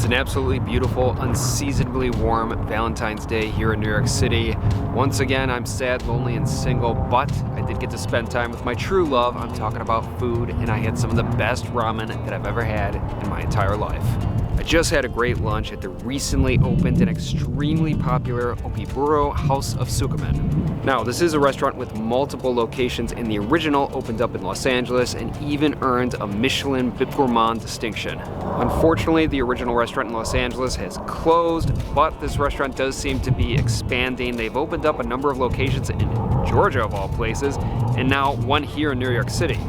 an absolutely beautiful, unseasonably warm Valentine's Day here in New York City. Once again, I'm sad, lonely, and single, but I did get to spend time with my true love. I'm talking about food, and I had some of the best ramen that I've ever had in my entire life. I just had a great lunch at the recently opened and extremely popular Okiboru House of Tsukemen. Now, this is a restaurant with multiple locations, and the original opened up in Los Angeles and even earned a Michelin Bib Gourmand distinction. Unfortunately, the original restaurant in Los Angeles has closed, but this restaurant does seem to be expanding. They've opened up a number of locations in Georgia, of all places, and now one here in New York City.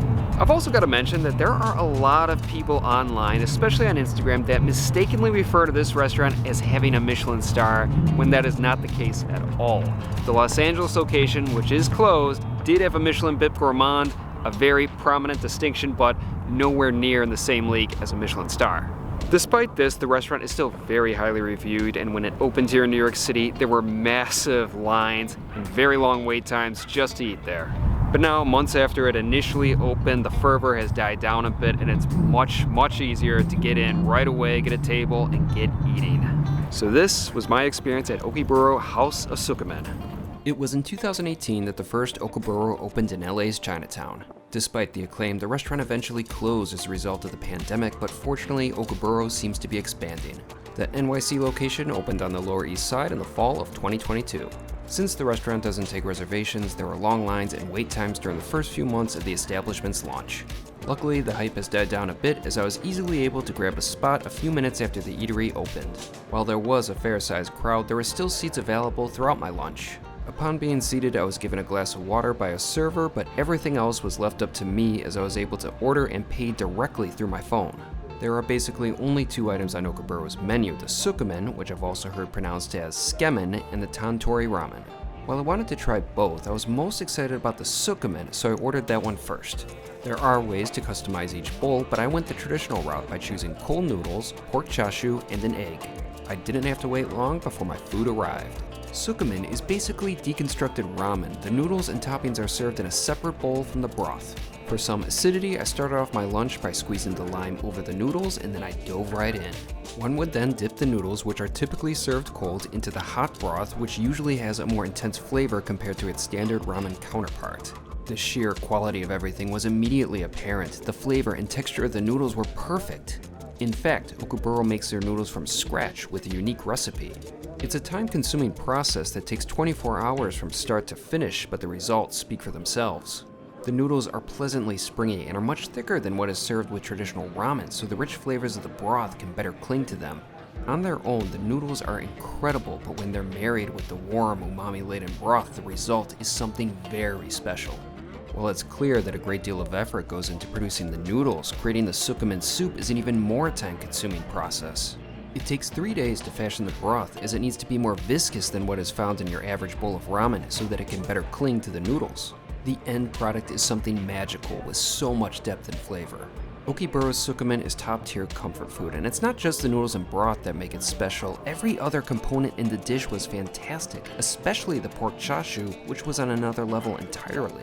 I've also got to mention that there are a lot of people online, especially on Instagram, that mistakenly refer to this restaurant as having a Michelin star when that is not the case at all. The Los Angeles location, which is closed, did have a Michelin Bib Gourmand, a very prominent distinction, but nowhere near in the same league as a Michelin star. Despite this, the restaurant is still very highly reviewed, and when it opened here in New York City, there were massive lines and very long wait times just to eat there. But now, months after it initially opened, the fervor has died down a bit, and it's much easier to get in right away, get a table, and get eating. So this was my experience at Okiboru House of Tsukemen. It was in 2018 that the first Okiboru opened in LA's Chinatown. Despite the acclaim, the restaurant eventually closed as a result of the pandemic, but fortunately, Okiboru seems to be expanding. The NYC location opened on the Lower East Side in the fall of 2022. Since the restaurant doesn't take reservations, there were long lines and wait times during the first few months of the establishment's launch. Luckily, the hype has died down a bit as I was easily able to grab a spot a few minutes after the eatery opened. While there was a fair-sized crowd, there were still seats available throughout my lunch. Upon being seated, I was given a glass of water by a server, but everything else was left up to me as I was able to order and pay directly through my phone. There are basically only two items on Okiboru's menu, the Tsukemen, which I've also heard pronounced as Tsukemen, and the Tantori Ramen. While I wanted to try both, I was most excited about the Tsukemen, so I ordered that one first. There are ways to customize each bowl, but I went the traditional route by choosing cold noodles, pork chashu, and an egg. I didn't have to wait long before my food arrived. Tsukemen is basically deconstructed ramen. The noodles and toppings are served in a separate bowl from the broth. For some acidity, I started off my lunch by squeezing the lime over the noodles, and then I dove right in. One would then dip the noodles, which are typically served cold, into the hot broth, which usually has a more intense flavor compared to its standard ramen counterpart. The sheer quality of everything was immediately apparent. The flavor and texture of the noodles were perfect. In fact, Okiboru makes their noodles from scratch with a unique recipe. It's a time-consuming process that takes 24 hours from start to finish, but the results speak for themselves. The noodles are pleasantly springy and are much thicker than what is served with traditional ramen, so the rich flavors of the broth can better cling to them. On their own, the noodles are incredible, but when they're married with the warm, umami-laden broth, the result is something very special. While it's clear that a great deal of effort goes into producing the noodles, creating the Tsukemen soup is an even more time-consuming process. It takes 3 days to fashion the broth, as it needs to be more viscous than what is found in your average bowl of ramen so that it can better cling to the noodles. The end product is something magical with so much depth and flavor. Okiboru's Tsukemen is top-tier comfort food, and it's not just the noodles and broth that make it special. Every other component in the dish was fantastic, especially the pork chashu, which was on another level entirely.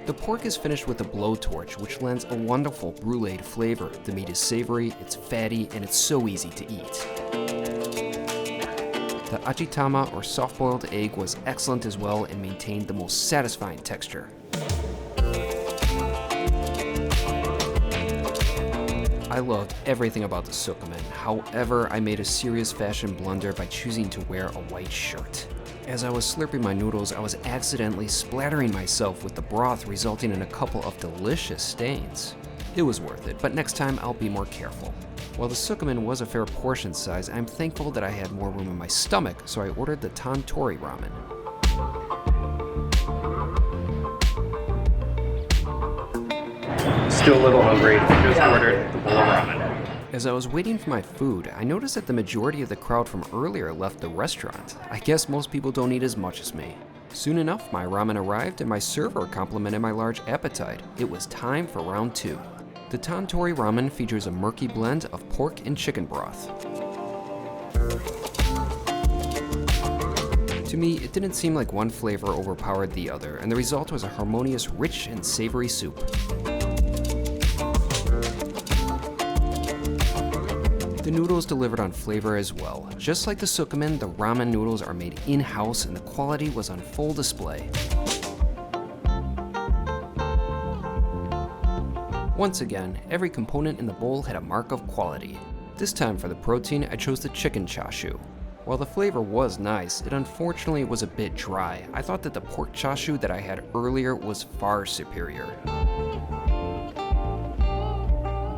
The pork is finished with a blowtorch, which lends a wonderful bruleed flavor. The meat is savory, it's fatty, and it's so easy to eat. The ajitama, or soft-boiled egg, was excellent as well and maintained the most satisfying texture. I loved everything about the Tsukemen. However, I made a serious fashion blunder by choosing to wear a white shirt. As I was slurping my noodles, I was accidentally splattering myself with the broth, resulting in a couple of delicious stains. It was worth it, but next time I'll be more careful. While the Tsukemen was a fair portion size, I'm thankful that I had more room in my stomach, so I ordered the Tantori Ramen. Still a little hungry, just ordered the bowl of ramen. As I was waiting for my food, I noticed that the majority of the crowd from earlier left the restaurant. I guess most people don't eat as much as me. Soon enough, my ramen arrived and my server complimented my large appetite. It was time for round 2. The Tantori Ramen features a murky blend of pork and chicken broth. To me, it didn't seem like one flavor overpowered the other, and the result was a harmonious, rich, and savory soup. The The noodles delivered on flavor as well. Just like the tsukemen, the ramen noodles are made in-house and the quality was on full display. Once again, every component in the bowl had a mark of quality. This time for the protein, I chose the chicken chashu. While the flavor was nice, it unfortunately was a bit dry. I thought that the pork chashu that I had earlier was far superior.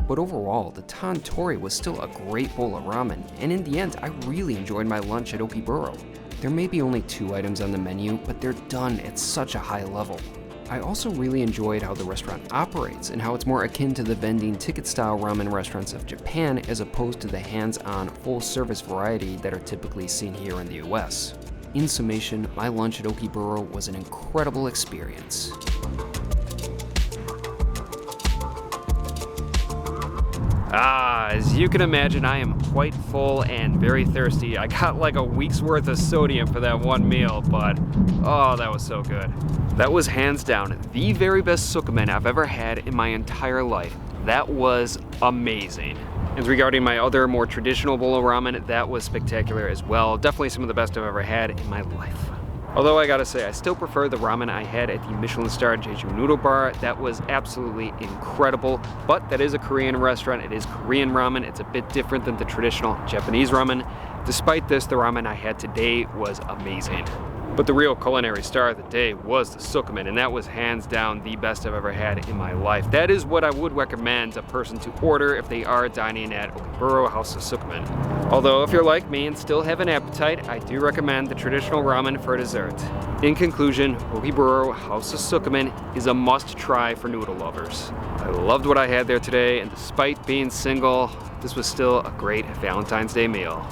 But overall, the tantori was still a great bowl of ramen, and in the end, I really enjoyed my lunch at Okiboru. There may be only 2 items on the menu, but they're done at such a high level. I also really enjoyed how the restaurant operates and how it's more akin to the vending ticket-style ramen restaurants of Japan as opposed to the hands-on, full-service variety that are typically seen here in the US. In summation, my lunch at Okiboru was an incredible experience. As you can imagine, I am quite full and very thirsty. I got like a week's worth of sodium for that one meal, but oh, that was so good. That was hands down the very best tsukemen I've ever had in my entire life. That was amazing. And regarding my other more traditional bowl of ramen, that was spectacular as well. Definitely some of the best I've ever had in my life. Although I gotta say, I still prefer the ramen I had at the Michelin-starred Jeju Noodle Bar. That was absolutely incredible, but that is a Korean restaurant. It is Korean ramen. It's a bit different than the traditional Japanese ramen. Despite this, the ramen I had today was amazing. But the real culinary star of the day was the tsukemen, and that was hands down the best I've ever had in my life. That is what I would recommend a person to order if they are dining at Okiboru House of Tsukemen. Although if you're like me and still have an appetite, I do recommend the traditional ramen for dessert. In conclusion, Okiboru House of Tsukemen is a must-try for noodle lovers. I loved what I had there today, and despite being single, this was still a great Valentine's Day meal.